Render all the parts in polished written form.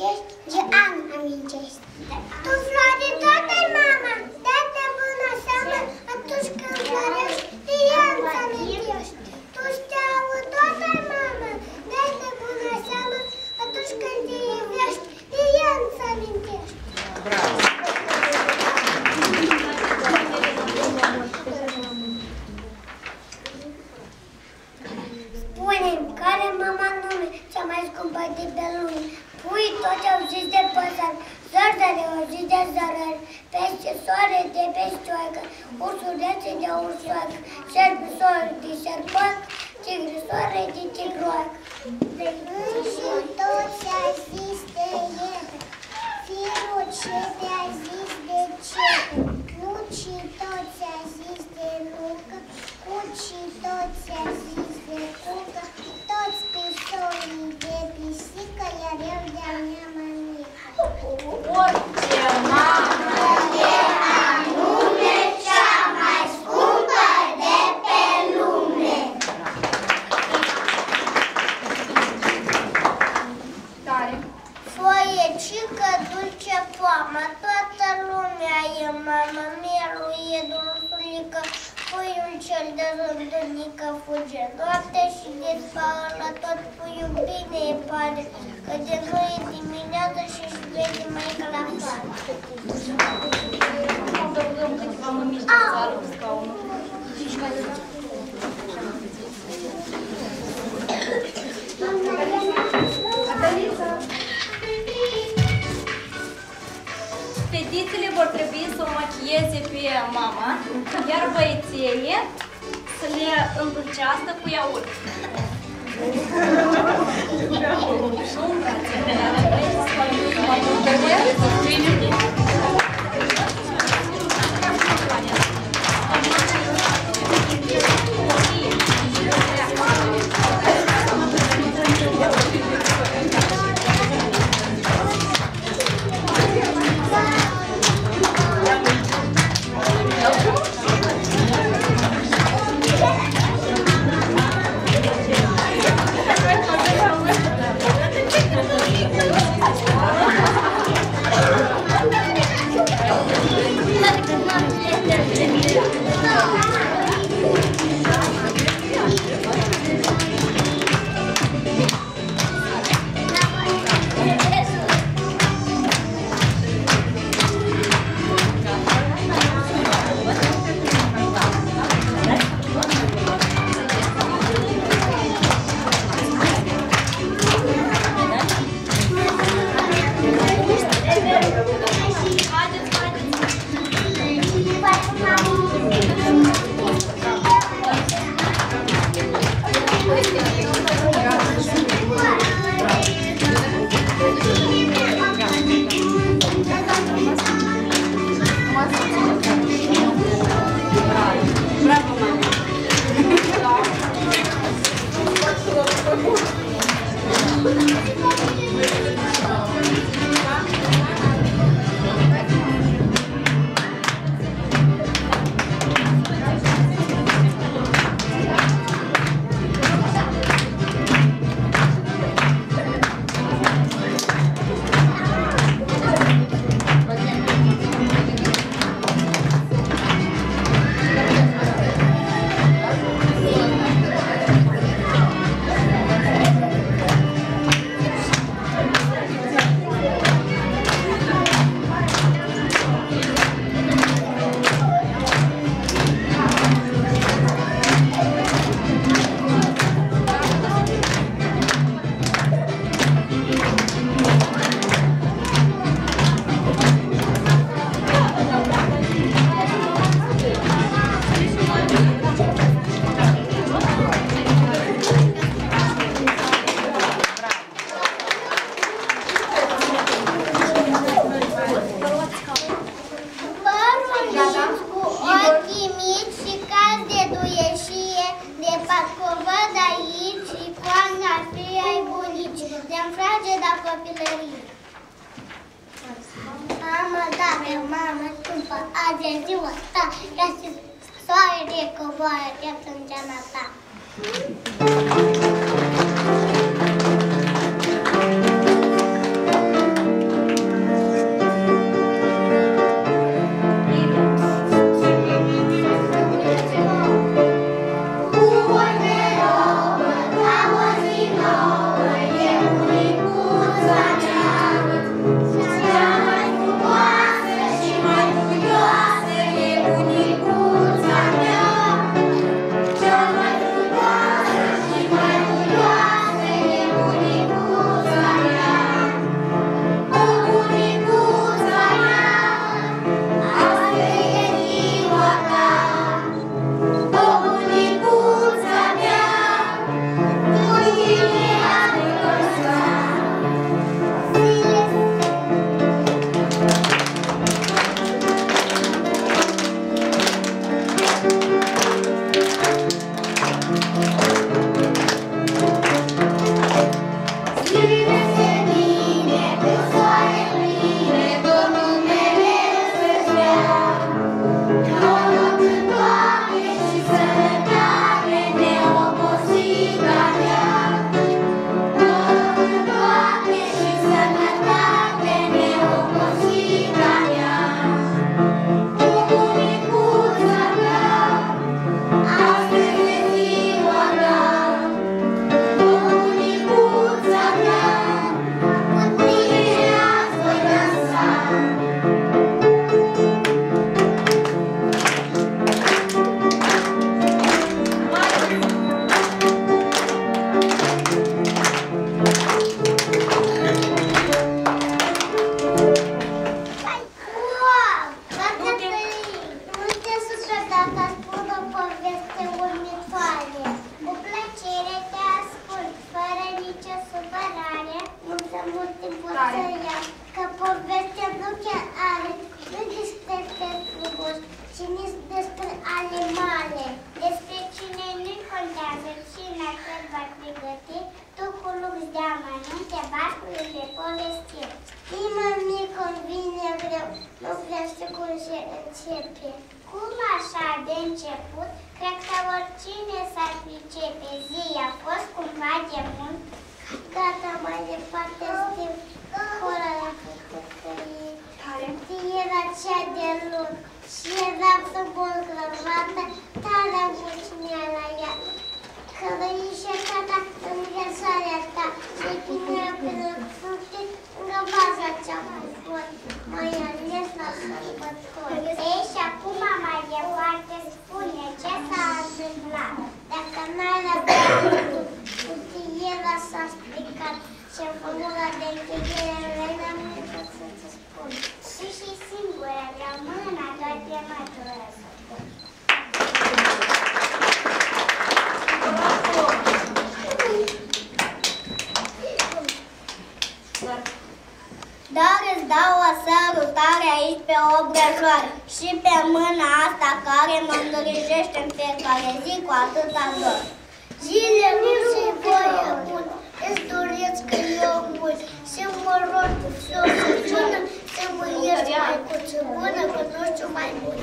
amintești? Ce an amintești? Tu, Floare, toată-i mama, dată bună seamă, atunci când florești, ea îți amintești. Tu, Steaua, toată-i mama, dată bună seamă, atunci când te iubești, ea îți amintești. Bravo! Spune-mi, care mama nume, cea mai scumpă de pe lume? Puii toți au zis de păsări, zărdări au zis de zărări, pește soare de peștioacă, ursulețe de ursoacă, șerpi soare de șerpac, tigri soare de tigroacă. Și toți a zis de el, firul ce te-a zis de ce, nucii toți a zis de nucă, cucii toți a zis de cucă, toți pisorii de pisică, iar eu de-a mea mămică. Orice mamă e anume cea mai scumpă de pe lume. Tare. Foiecică dulce poamă, toată lumea e mamă, mielul e dulciulică, puiul cel de rândunică fuge noapte și de spală, tot puiul bine e pare, că de noi e dimineață și-și vede maică la afară. Dăm câteva mămici de țară cu scaunul. Fetițele vor trebui să o machieze pe mama, iar băiețele să le îndulcească cu iaurt. Azi e ziua ta, ca și soare coboară de sângena ta. începe. Cum așa de început? Cred că oricine s-ar pricepe. Zi a fost cumva de mult. Gata, mai departe suntem fără la făcărie. Era cea de luni și era frumos grămată, tare mulțumea la ea. Călăișa tata în viațarea ta și chinea pe fructe lângă baza cea mai fort, mai ales la sărbători. Ei, și acum mai departe spune ce s-a întâmplat. Dacă n-ai răbdat, cutiera s-a stricat și în formula de încheiere n-am decât să-ți spun. Și singură rămână doar pe mătură să spun. Dar îți dau o sărutare aici pe obrăjoară și pe mâna asta care mă îngrijește în fiecare zi cu atâta dor. Zile nu se voie bun, îți doresc că eu bun, să mă rog să o sună, să mă ieși mai cuță bună, că nu știu mai bun.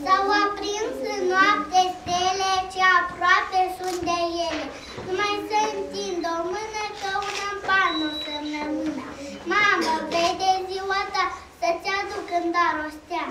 S-au aprins în noapte stele ce aproape sunt de ele. Numai să întind o mână că una în palmă să-mi rămână. Mamă, vede ziua ta să-ți aduc în dar o stea.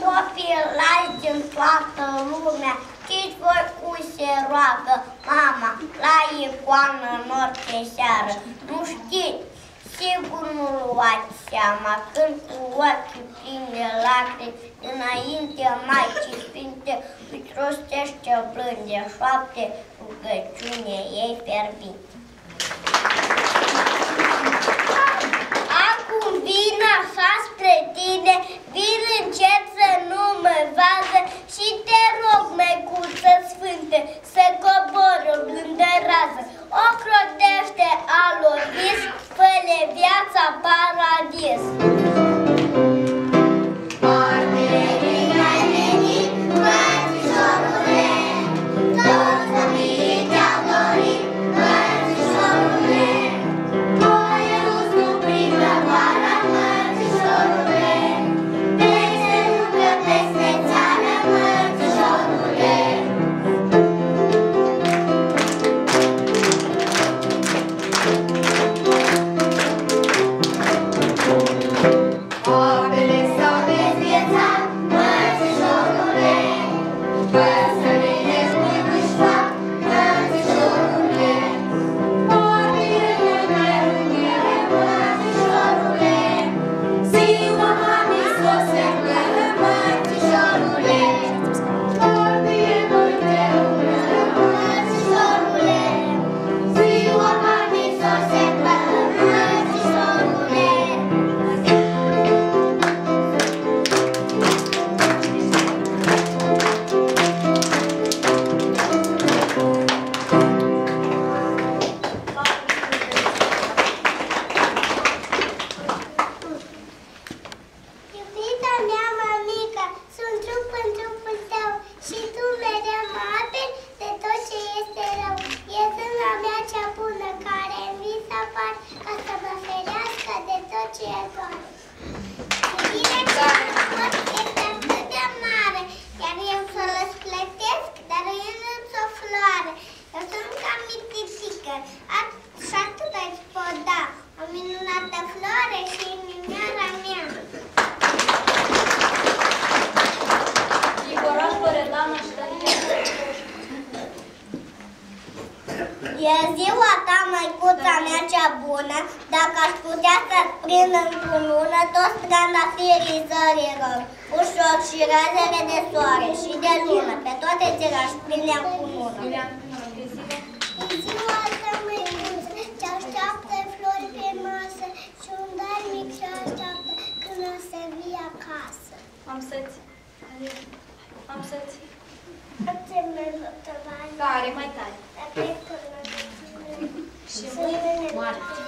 Copilași din toată lumea, știți voi cum se roagă mama la icoană noapte seară? Nu știți? Sigur nu luați seama când cu ochii plini de lacrimi înainte Maicii Sfinte îți rostește blânde șoapte rugăciune ei fierbinte. Acum vin așa spre tine, vin încet să nu mă vadă și te rog, Măicuță Sfântă, să cobor o blândă rază. Ocrotește alor vis, fă-le viața paradis. Thank you. E ziua ta, măicuța mea cea bună, dacă aș putea să-ți prind într-un lună toți trandafirii zărilor, ușor și razele de soare și de lună, pe toate ți le-aș prinde cu lună. E ziua ta, măicuță, ce așteaptă flori pe masă și un dar mic ce așteaptă când o să vii acasă. Am să-ți... Tare, mai tare. Și mâine Marte.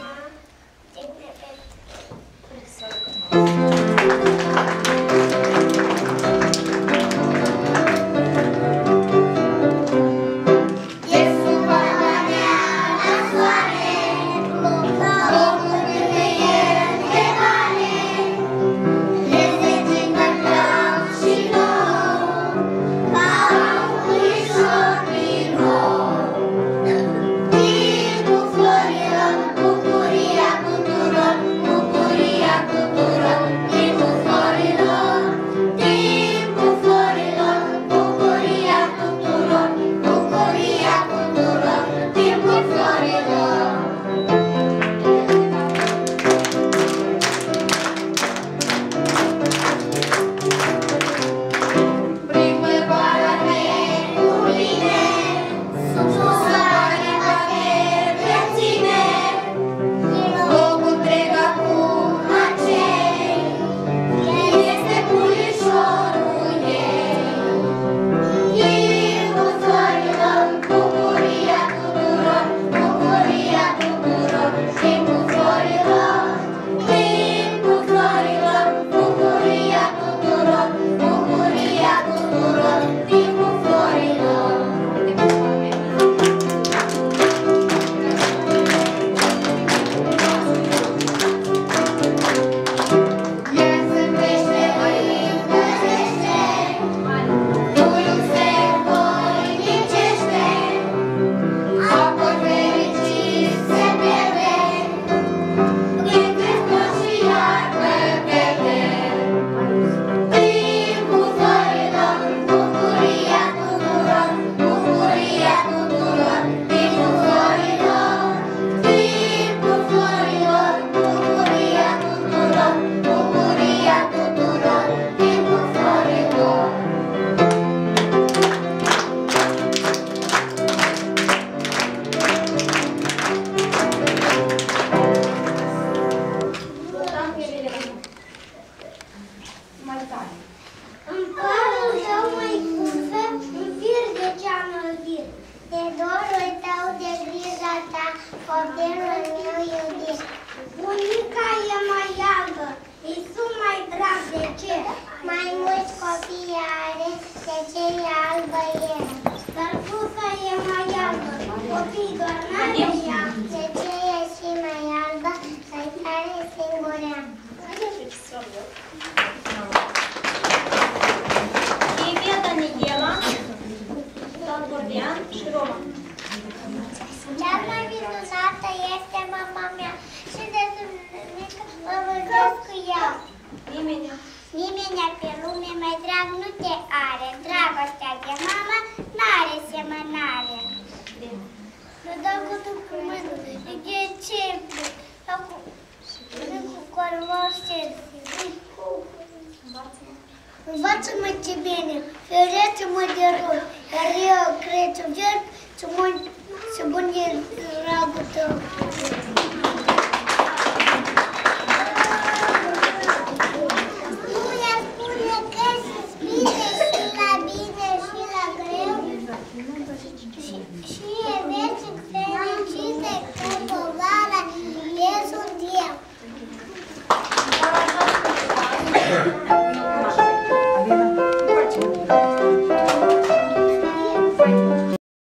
Învață-mă ce bine, ferește-mă de rău, iar eu cred ce verd, ce bun e dragul tău.